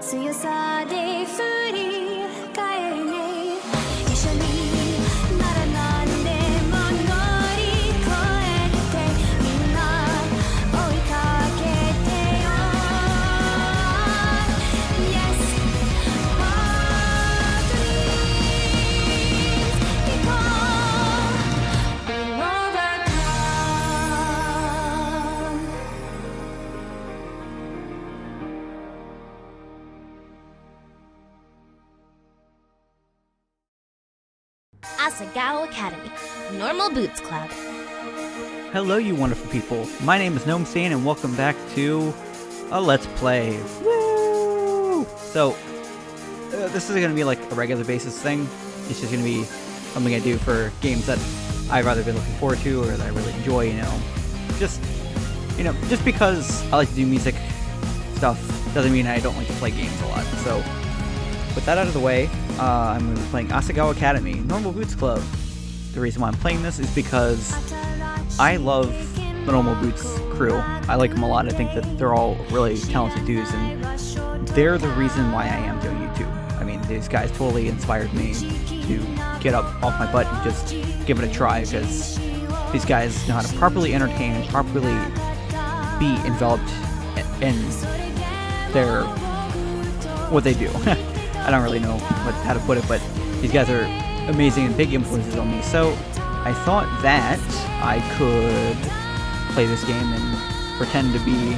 強さで振り返るね一緒にならなんでも乗り越えてみんな追いかけてよ Yes Our dreams keep on We'll overcome Asagao Academy, Normal Boots Club. Hello, you wonderful people. My name is Gnome Stan, and welcome back to a Let's Play. Woo! So, this is going to be like a regular basis thing. It's just going to be something I do for games that I've either been looking forward to or that I really enjoy, Just because I like to do music stuff doesn't mean I don't like to play games a lot. So, with that out of the way, I'm going to be playing Asagao Academy, Normal Boots Club. The reason why I'm playing this is because I love the Normal Boots crew. I like them a lot. I think that they're all really talented dudes, and they're the reason why I am doing YouTube. I mean, these guys totally inspired me to get up off my butt and just give it a try, because these guys know how to properly entertain and properly be enveloped in what they do. I don't really know how to put it, but these guys are amazing and big influences on me. So I thought that I could play this game and pretend to be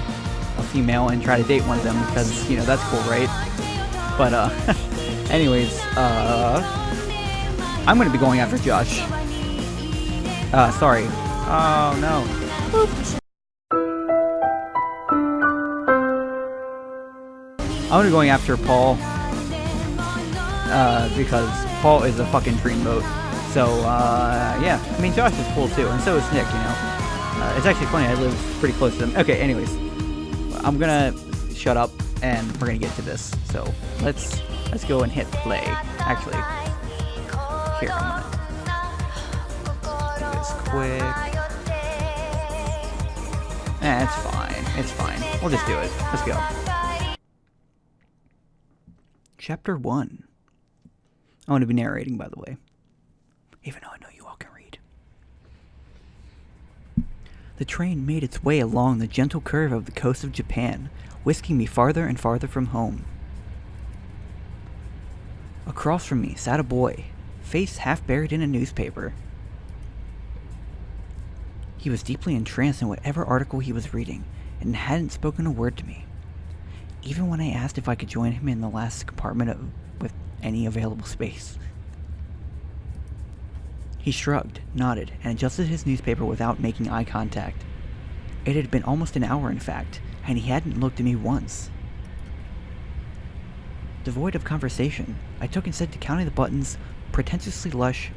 a female and try to date one of them, because, that's cool, right? But, anyways, I'm going to be going after Josh. Sorry. Oh, no. Oops. I'm going to be going after Paul. Because Paul is a fucking dreamboat. So, yeah. I mean, Josh is cool too, and so is Nick, It's actually funny, I live pretty close to them. Okay, anyways. I'm gonna shut up, and we're gonna get to this. So, let's go and hit play. Actually, here, I'm gonna do this quick. It's fine. It's fine. We'll just do it. Let's go. Chapter 1. I'm going to be narrating, by the way, even though I know you all can read. The train made its way along the gentle curve of the coast of Japan, whisking me farther and farther from home. Across from me sat a boy, face half buried in a newspaper. He was deeply entranced in whatever article he was reading, and hadn't spoken a word to me, even when I asked if I could join him in the last compartment with any available space. He shrugged, nodded, and adjusted his newspaper without making eye contact. It had been almost an hour, in fact, and he hadn't looked at me once. Devoid of conversation, I took instead to counting the buttons pretentiously lush.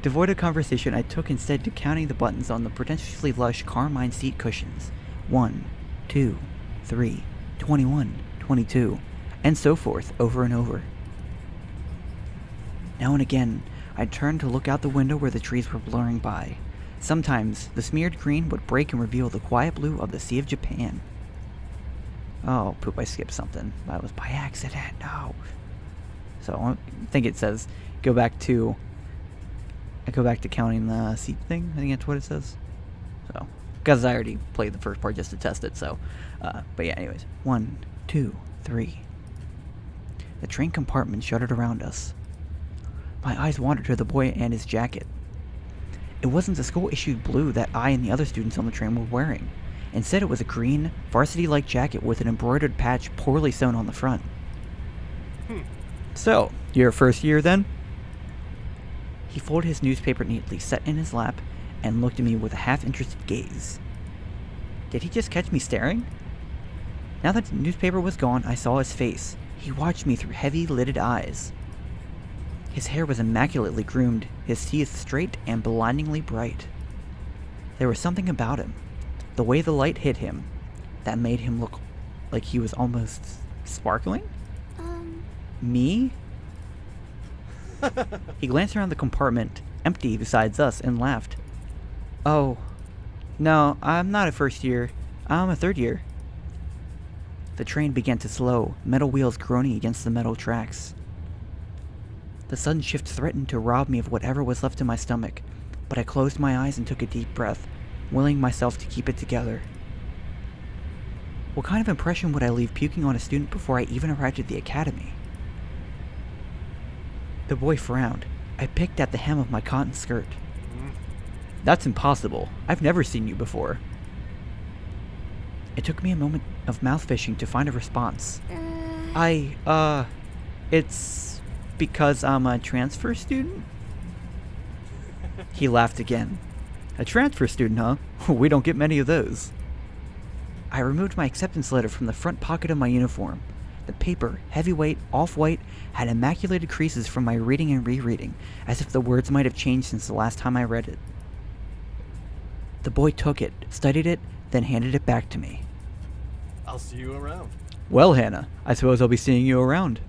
Devoid of conversation, I took instead to counting the buttons on the pretentiously lush carmine seat cushions. 1, 2, 3, 21, 22, and so forth, over and over. Now and again, I'd turn to look out the window where the trees were blurring by. Sometimes, the smeared green would break and reveal the quiet blue of the Sea of Japan. Oh, poop, I skipped something. That was by accident, no. So, I think it says, go back to counting the seat thing. I think that's what it says. So, because I already played the first part just to test it, so. But yeah, anyways. 1, 2, 3. The train compartment shuddered around us. My eyes wandered to the boy and his jacket. It wasn't the school-issued blue that I and the other students on the train were wearing. Instead, it was a green, varsity-like jacket with an embroidered patch poorly sewn on the front. So, your first year then? He folded his newspaper neatly, set in his lap, and looked at me with a half-interested gaze. Did he just catch me staring? Now that the newspaper was gone, I saw his face. He watched me through heavy-lidded eyes. His hair was immaculately groomed, his teeth straight and blindingly bright. There was something about him, the way the light hit him, that made him look like he was almost sparkling? Me? He glanced around the compartment, empty besides us, and laughed. Oh, no, I'm not a first year. I'm a third year. The train began to slow, metal wheels groaning against the metal tracks. The sudden shift threatened to rob me of whatever was left in my stomach, but I closed my eyes and took a deep breath, willing myself to keep it together. What kind of impression would I leave puking on a student before I even arrived at the academy? The boy frowned. I picked at the hem of my cotton skirt. That's impossible. I've never seen you before. It took me a moment of mouth-fishing to find a response. It's because I'm a transfer student? He laughed again. A transfer student, huh? We don't get many of those. I removed my acceptance letter from the front pocket of my uniform. The paper, heavyweight, off-white, had immaculated creases from my reading and rereading, as if the words might have changed since the last time I read it. The boy took it, studied it, then handed it back to me. I'll see you around. Well, Hannah, I suppose I'll be seeing you around.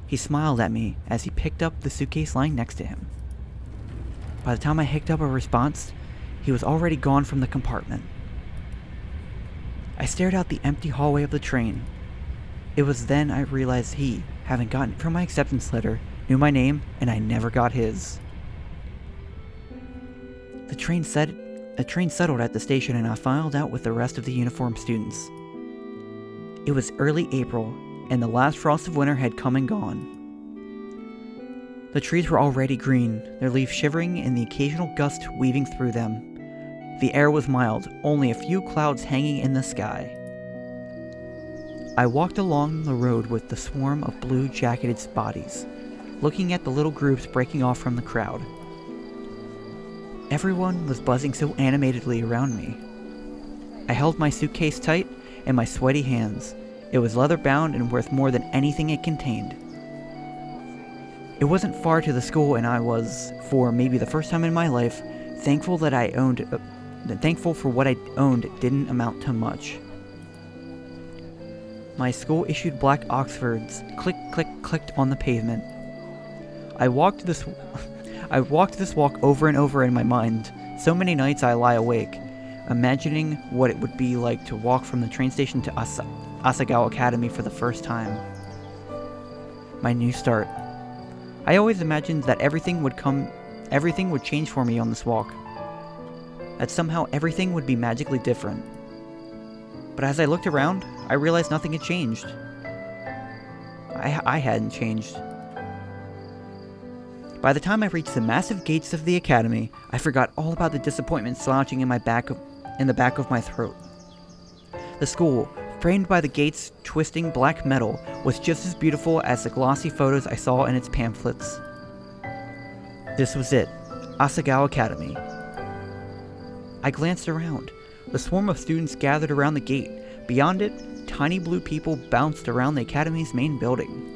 He smiled at me as he picked up the suitcase lying next to him. By the time I hicked up a response, he was already gone from the compartment. I stared out the empty hallway of the train. It was then I realized he, having gotten it from my acceptance letter, knew my name, and I never got his. The train settled at the station, and I filed out with the rest of the uniformed students. It was early April, and the last frost of winter had come and gone. The trees were already green, their leaves shivering and the occasional gust weaving through them. The air was mild, only a few clouds hanging in the sky. I walked along the road with the swarm of blue-jacketed bodies, looking at the little groups breaking off from the crowd. Everyone was buzzing so animatedly around me. I held my suitcase tight in my sweaty hands. It was leather-bound and worth more than anything it contained. It wasn't far to the school, and I was, for maybe the first time in my life, thankful for what I owned didn't amount to much. My school-issued black Oxfords clicked on the pavement. I walked this walk over and over in my mind. So many nights I lie awake, imagining what it would be like to walk from the train station to Asagao Academy for the first time. My new start. I always imagined that everything would change for me on this walk. That somehow everything would be magically different. But as I looked around, I realized nothing had changed. I hadn't changed. By the time I reached the massive gates of the academy, I forgot all about the disappointment slouching in the back of my throat. The school, framed by the gates' twisting black metal, was just as beautiful as the glossy photos I saw in its pamphlets. This was it, Asagao Academy. I glanced around. The swarm of students gathered around the gate. Beyond it, tiny blue people bounced around the academy's main building.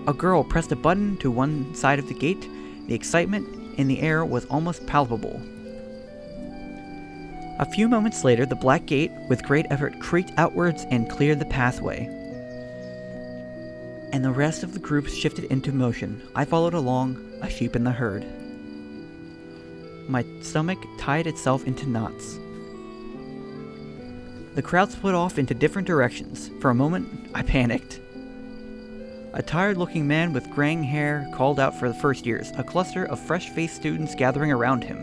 A girl pressed a button to one side of the gate. The excitement in the air was almost palpable. A few moments later, the black gate, with great effort, creaked outwards and cleared the pathway. And the rest of the group shifted into motion. I followed along, a sheep in the herd. My stomach tied itself into knots. The crowd split off into different directions. For a moment, I panicked. A tired-looking man with graying hair called out for the first years, a cluster of fresh-faced students gathering around him.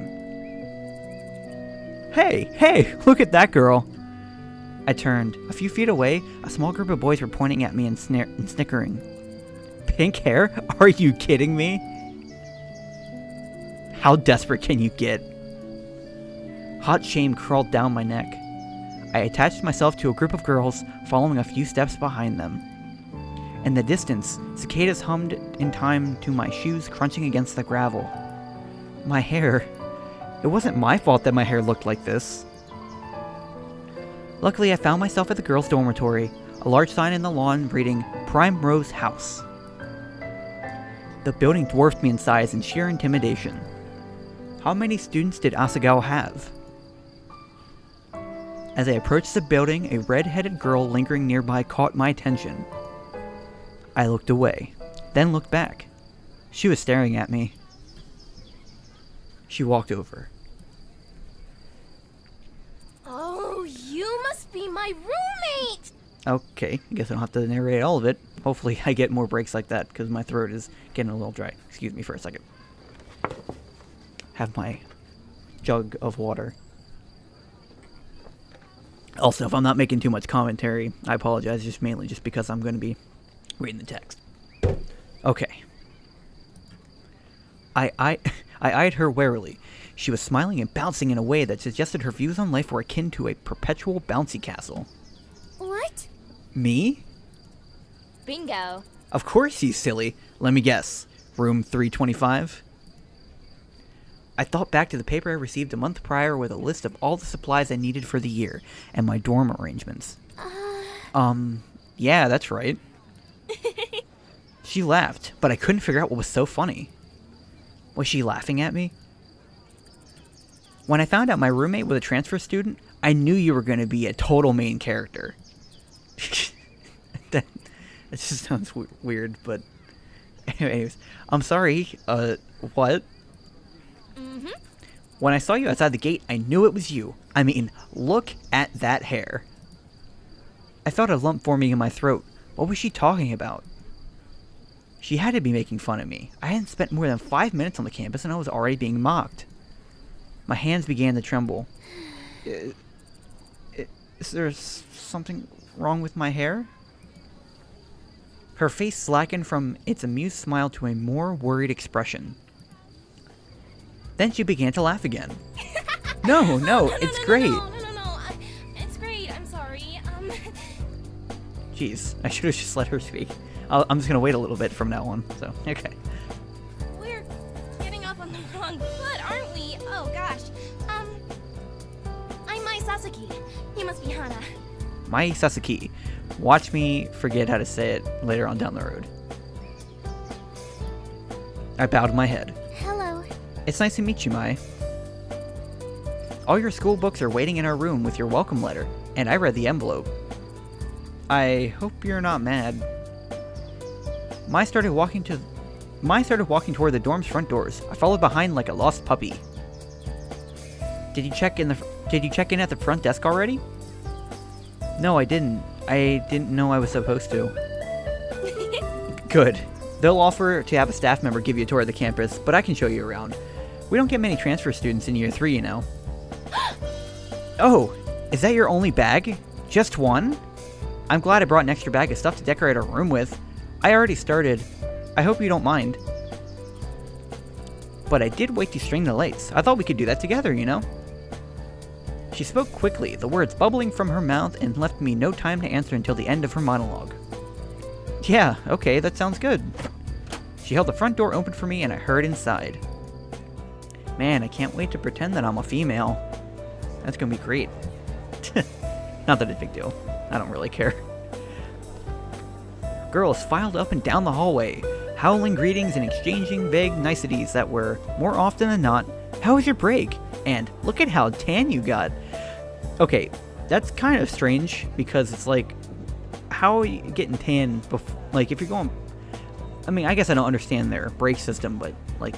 Hey, look at that girl! I turned. A few feet away, a small group of boys were pointing at me and snickering. Pink hair? Are you kidding me? How desperate can you get? Hot shame crawled down my neck. I attached myself to a group of girls, following a few steps behind them. In the distance, cicadas hummed in time to my shoes crunching against the gravel. My hair. It wasn't my fault that my hair looked like this. Luckily, I found myself at the girls' dormitory, a large sign in the lawn reading Prime Rose House. The building dwarfed me in size and sheer intimidation. How many students did Asagao have? As I approached the building, a red-headed girl lingering nearby caught my attention. I looked away, then looked back. She was staring at me. She walked over. Oh, you must be my roommate! Okay, I guess I don't have to narrate all of it. Hopefully I get more breaks like that, because my throat is getting a little dry. Excuse me for a second. Have my jug of water. Also, if I'm not making too much commentary, I apologize, just mainly just because I'm going to be reading the text. Okay. I eyed her warily. She was smiling and bouncing in a way that suggested her views on life were akin to a perpetual bouncy castle. What? Me? Bingo. Of course, you silly. Let me guess. Room 325? I thought back to the paper I received a month prior with a list of all the supplies I needed for the year and my dorm arrangements. Yeah, that's right. She laughed, but I couldn't figure out what was so funny. Was she laughing at me? When I found out my roommate was a transfer student, I knew you were going to be a total main character. That just sounds weird, but anyways, I'm sorry. What? Mm-hmm. When I saw you outside the gate, I knew it was you. I mean, look at that hair. I felt a lump forming in my throat. What was she talking about? She had to be making fun of me. I hadn't spent more than 5 minutes on the campus and I was already being mocked. My hands began to tremble. Is there something wrong with my hair? Her face slackened from its amused smile to a more worried expression. Then she began to laugh again. No, it's great. No. It's great. I'm sorry. Jeez, I should have just let her speak. I'm just gonna wait a little bit from now on, so, okay. We're getting off on the wrong foot, aren't we? Oh, gosh. I'm Mai Sasaki. You must be Hana. Mai Sasaki. Watch me forget how to say it later on down the road. I bowed my head. Hello. It's nice to meet you, Mai. All your school books are waiting in our room with your welcome letter, and I read the envelope. I hope you're not mad. Mai started walking toward the dorm's front doors. I followed behind like a lost puppy. Did you check in at the front desk already? No, I didn't. I didn't know I was supposed to. Good. They'll offer to have a staff member give you a tour of the campus, but I can show you around. We don't get many transfer students in year 3, you know. Oh, is that your only bag? Just one? I'm glad I brought an extra bag of stuff to decorate our room with. I already started. I hope you don't mind. But I did wait to string the lights. I thought we could do that together, you know? She spoke quickly, the words bubbling from her mouth, and left me no time to answer until the end of her monologue. Yeah, okay, that sounds good. She held the front door open for me and I hurried inside. Man, I can't wait to pretend that I'm a female. That's gonna be great. Not that it's a big deal. I don't really care. Girls filed up and down the hallway, howling greetings and exchanging vague niceties that were, more often than not, how was your break? And look at how tan you got. Okay, that's kind of strange because it's like, how are you getting tan before, like if you're going, I mean, I guess I don't understand their break system, but like,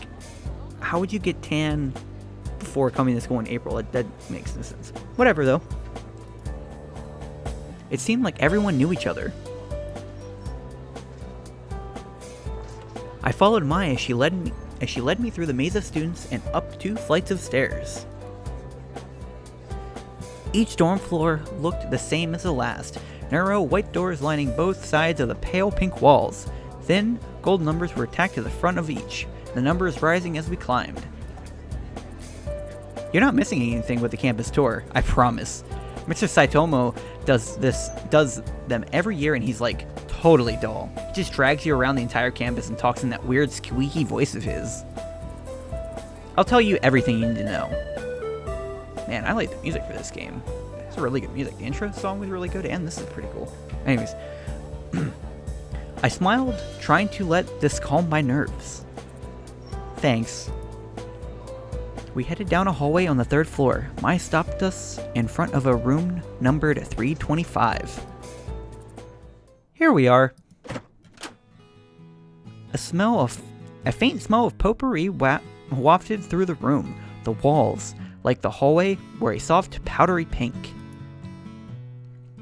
how would you get tan before coming to school in April? That makes no sense. Whatever though. It seemed like everyone knew each other. I followed Mai as she led me through the maze of students and up 2 flights of stairs. Each dorm floor looked the same as the last, narrow white doors lining both sides of the pale pink walls. Thin, gold numbers were tacked to the front of each, the numbers rising as we climbed. You're not missing anything with the campus tour, I promise. Mr. Saitomo does them every year and he's like totally dull. He just drags you around the entire campus and talks in that weird squeaky voice of his. I'll tell you everything you need to know. Man, I like the music for this game. It's really good music. The intro song was really good and this is pretty cool. Anyways. I smiled, trying to let this calm my nerves. Thanks. We headed down a hallway on the 3rd floor. Mai stopped us in front of a room numbered 325. Here we are. A faint smell of potpourri wafted through the room. The walls, like the hallway, were a soft powdery pink.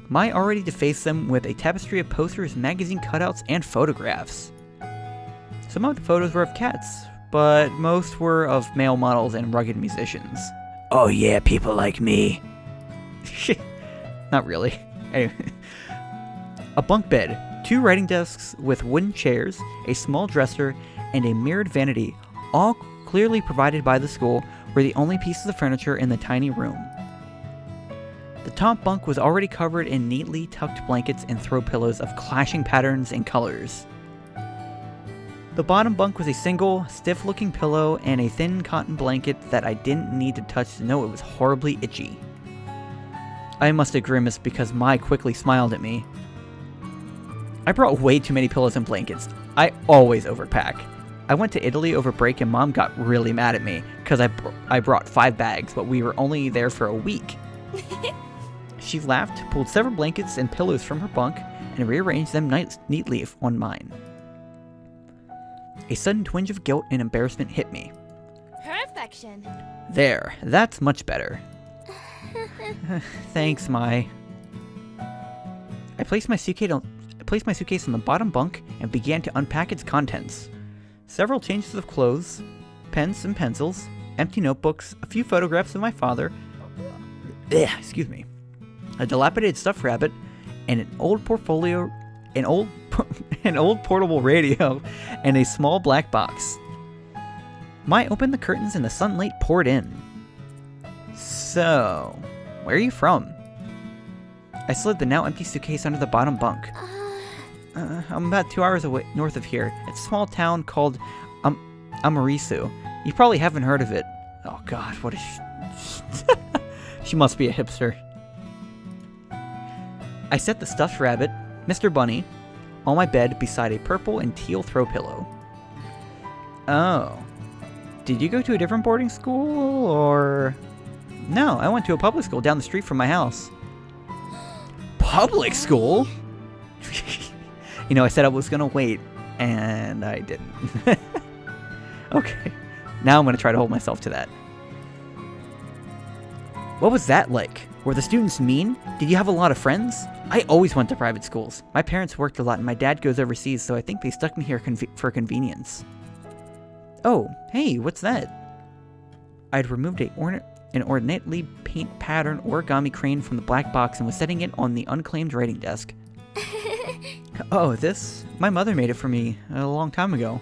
Mai already defaced them with a tapestry of posters, magazine cutouts, and photographs. Some of the photos were of cats, but most were of male models and rugged musicians. Oh yeah, people like me. Not really. Anyway. A bunk bed, 2 writing desks with wooden chairs, a small dresser, and a mirrored vanity, all clearly provided by the school, were the only pieces of furniture in the tiny room. The top bunk was already covered in neatly tucked blankets and throw pillows of clashing patterns and colors. The bottom bunk was a single, stiff-looking pillow and a thin cotton blanket that I didn't need to touch to know it was horribly itchy. I must have grimaced because Mai quickly smiled at me. I brought way too many pillows and blankets. I always overpack. I went to Italy over break and Mom got really mad at me because I brought 5 bags, but we were only there for a week. She laughed, pulled several blankets and pillows from her bunk, and rearranged them neatly on mine. A sudden twinge of guilt and embarrassment hit me. Perfection. There, that's much better. Thanks, Mai. I placed my suitcase on the bottom bunk and began to unpack its contents. Several changes of clothes, pens and pencils, empty notebooks, a few photographs of my father, excuse me, a dilapidated stuffed rabbit, and an old portfolio, an old portable radio, and a small black box. Mai opened the curtains and the sunlight poured in. So, where are you from? I slid the now empty suitcase under the bottom bunk. I'm about 2 hours away north of here. It's a small town called Amarisu. You probably haven't heard of it. Oh god, what is she? She must be a hipster. I set the stuffed rabbit, Mr. Bunny, on my bed beside a purple and teal throw pillow. Oh. Did you go to a different boarding school, or... No, I went to a public school down the street from my house. Public school? You know, I said I was gonna wait, and I didn't. Okay, now I'm gonna try to hold myself to that. What was that like? Were the students mean? Did you have a lot of friends? I always went to private schools. My parents worked a lot, and my dad goes overseas, so I think they stuck me here for convenience. Oh, hey, what's that? I'd removed an ornately paint pattern origami crane from the black box and was setting it on the unclaimed writing desk. Oh, this? My mother made it for me a long time ago.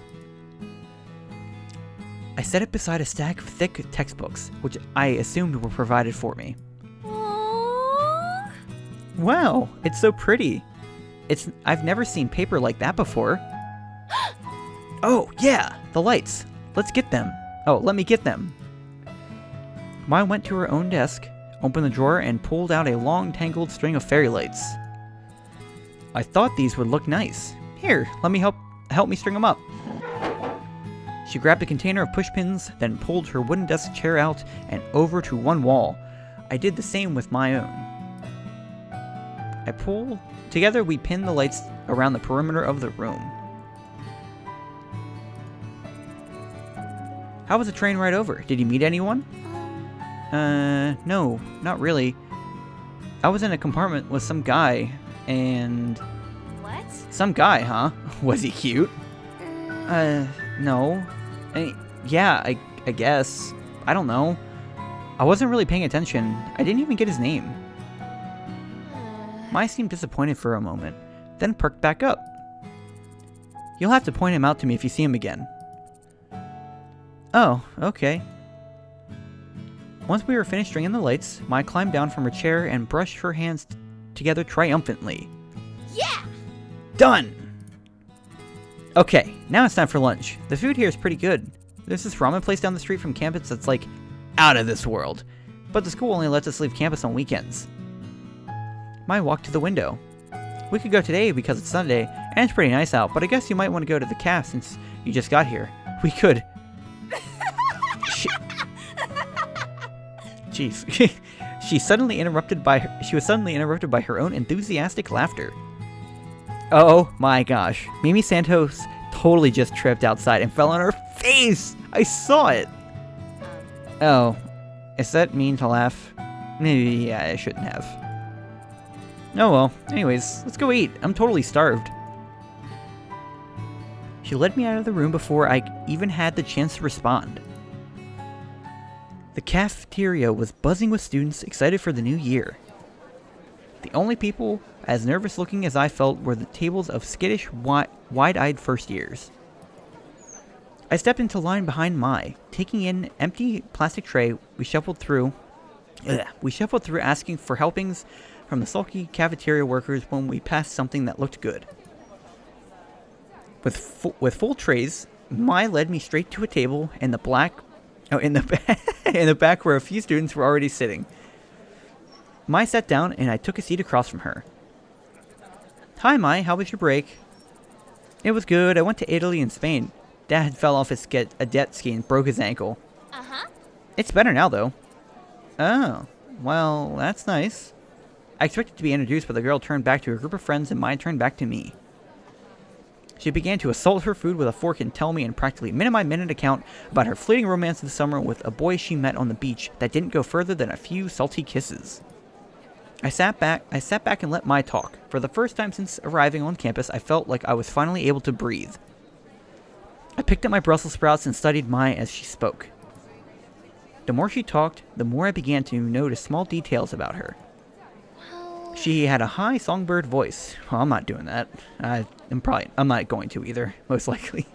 I set it beside a stack of thick textbooks, which I assumed were provided for me. Aww. Wow, it's so pretty. I've never seen paper like that before. Oh, yeah, the lights. Let's get them. Oh, let me get them. Mai went to her own desk, opened the drawer, and pulled out a long, tangled string of fairy lights. I thought these would look nice. Here, let me help me string them up. She grabbed a container of pushpins, then pulled her wooden desk chair out and over to one wall. I did the same with my own. Together we pinned the lights around the perimeter of the room. How was the train ride over? Did you meet anyone? No, not really. I was in a compartment with some guy, and... What? Some guy, huh? Was he cute? No. Yeah, I guess. I don't know. I wasn't really paying attention. I didn't even get his name. Mai seemed disappointed for a moment, then perked back up. You'll have to point him out to me if you see him again. Oh, okay. Once we were finished stringing the lights, Mai climbed down from her chair and brushed her hands together triumphantly. Yeah! Done! Okay, now it's time for lunch. The food here is pretty good. There's this ramen place down the street from campus that's like out of this world. But the school only lets us leave campus on weekends. Mai walked to the window. We could go today because it's Sunday, and it's pretty nice out, but I guess you might want to go to the caf since you just got here. We could... Jeez. She was suddenly interrupted by her own enthusiastic laughter. Oh my gosh. Mimi Santos totally just tripped outside and fell on her face! I saw it! Oh. Is that mean to laugh? Maybe I shouldn't have. Oh well, anyways, let's go eat. I'm totally starved. She led me out of the room before I even had the chance to respond. The cafeteria was buzzing with students excited for the new year. The only people as nervous looking as I felt were the tables of skittish, wide-eyed first years. I stepped into line behind Mai, taking in an empty plastic tray. We shuffled through asking for helpings from the sulky cafeteria workers when we passed something that looked good. With full trays, Mai led me straight to a table in the back where a few students were already sitting. Mai sat down and I took a seat across from her. Hi Mai, how was your break? It was good. I went to Italy and Spain. Dad fell off his jet ski and broke his ankle. Uh-huh. It's better now though. Oh, well, that's nice. I expected to be introduced, but the girl turned back to her group of friends and Mai turned back to me. She began to assault her food with a fork and tell me in practically minute-by-minute account about her fleeting romance of the summer with a boy she met on the beach that didn't go further than a few salty kisses. I sat back and let Mai talk. For the first time since arriving on campus, I felt like I was finally able to breathe. I picked up my Brussels sprouts and studied Mai as she spoke. The more she talked, the more I began to notice small details about her. She had a high songbird voice. Well, I'm not doing that. I'm not going to either, most likely.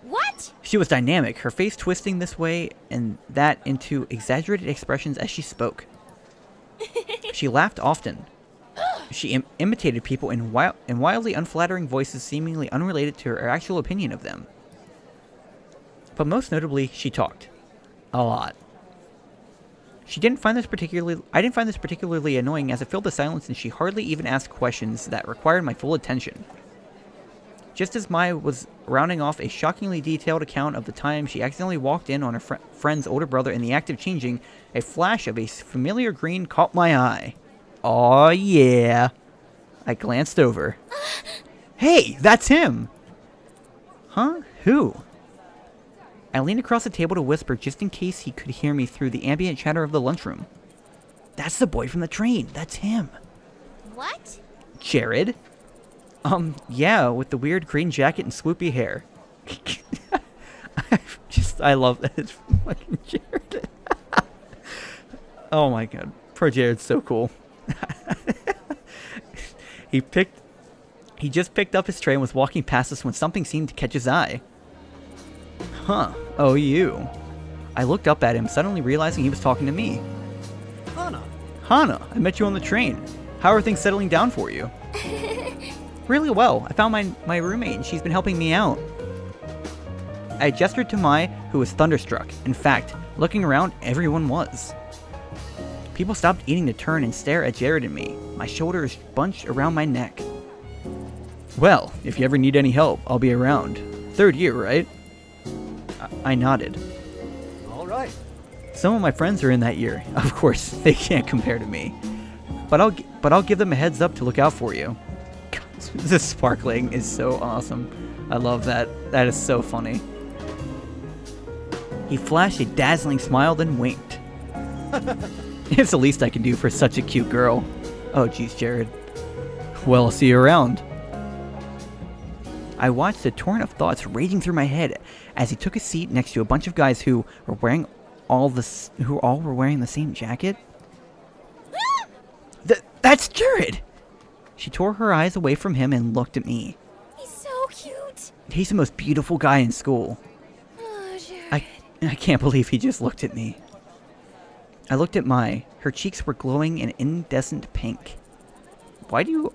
What? She was dynamic, her face twisting this way and that into exaggerated expressions as she spoke. She laughed often. She imitated people in wildly unflattering voices seemingly unrelated to her actual opinion of them. But most notably, she talked. A lot. I didn't find this particularly annoying as it filled the silence and she hardly even asked questions that required my full attention. Just as Mai was rounding off a shockingly detailed account of the time she accidentally walked in on her friend's older brother in the act of changing, a flash of a familiar green caught my eye. Aw, yeah. I glanced over. Hey, that's him! Huh? Who? I leaned across the table to whisper just in case he could hear me through the ambient chatter of the lunchroom. That's the boy from the train. That's him. What? Jared? Yeah, with the weird green jacket and swoopy hair. I love that it's fucking Jared. Oh my god. Poor Jared's so cool. He just picked up his tray and was walking past us when something seemed to catch his eye. Huh. Oh, you. I looked up at him, suddenly realizing he was talking to me. Hana, I met you on the train. How are things settling down for you? Really well. I found my roommate and she's been helping me out. I gestured to Mai, who was thunderstruck. In fact, looking around, everyone was. People stopped eating to turn and stare at Jared and me. My shoulders bunched around my neck. Well, if you ever need any help, I'll be around. 3rd year, right? I nodded. All right. Some of my friends are in that year. Of course, they can't compare to me. But I'll give them a heads up to look out for you. God, this sparkling is so awesome. I love that. That is so funny. He flashed a dazzling smile, then winked. It's the least I can do for such a cute girl. Oh, geez, Jared. Well, I'll see you around. I watched a torrent of thoughts raging through my head as he took a seat next to a bunch of guys who all were wearing the same jacket. That's Jared! She tore her eyes away from him and looked at me. He's so cute. He's the most beautiful guy in school. Oh, Jared. I can't believe he just looked at me. I looked at Mai. Her cheeks were glowing an incandescent pink. Why do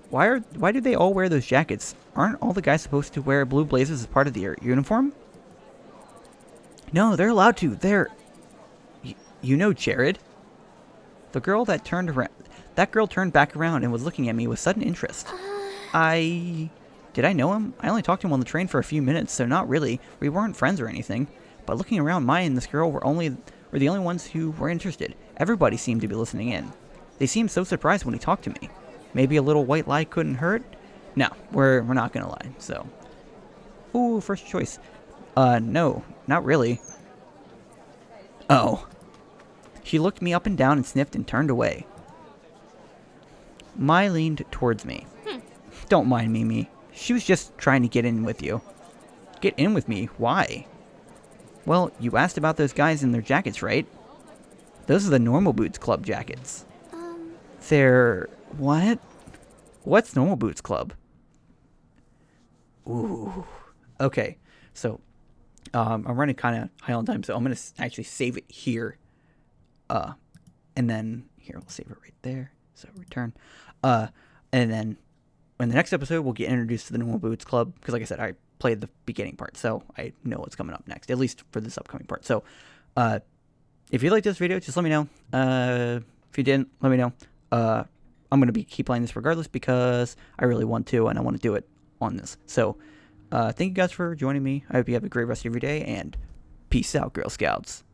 they all wear those jackets? Aren't all the guys supposed to wear blue blazers as part of their uniform? No, they're allowed to. You know Jared? That girl turned back around and was looking at me with sudden interest. Did I know him? I only talked to him on the train for a few minutes, so not really. We weren't friends or anything. But looking around, Mai and this girl were the only ones who were interested. Everybody seemed to be listening in. They seemed so surprised when he talked to me. Maybe a little white lie couldn't hurt? No, we're not gonna lie, so. Ooh, first choice. No, not really. Oh. She looked me up and down and sniffed and turned away. Mai leaned towards me. Don't mind Mimi. She was just trying to get in with you. Get in with me? Why? Well, you asked about those guys in their jackets, right? Those are the Normal Boots Club jackets. They're... what? What's Normal Boots Club? Ooh. Okay, so I'm running kind of high on time, so I'm going to actually save it here. And then, here, we'll save it right there. So, return. And then, in the next episode, we'll get introduced to the Normal Boots Club, because like I said, I played the beginning part, so I know what's coming up next, at least for this upcoming part. So, if you liked this video, just let me know. If you didn't, let me know. I'm going to keep playing this regardless, because I really want to, and I want to do it on this. So, thank you guys for joining me. I hope you have a great rest of your day, and peace out, Girl Scouts.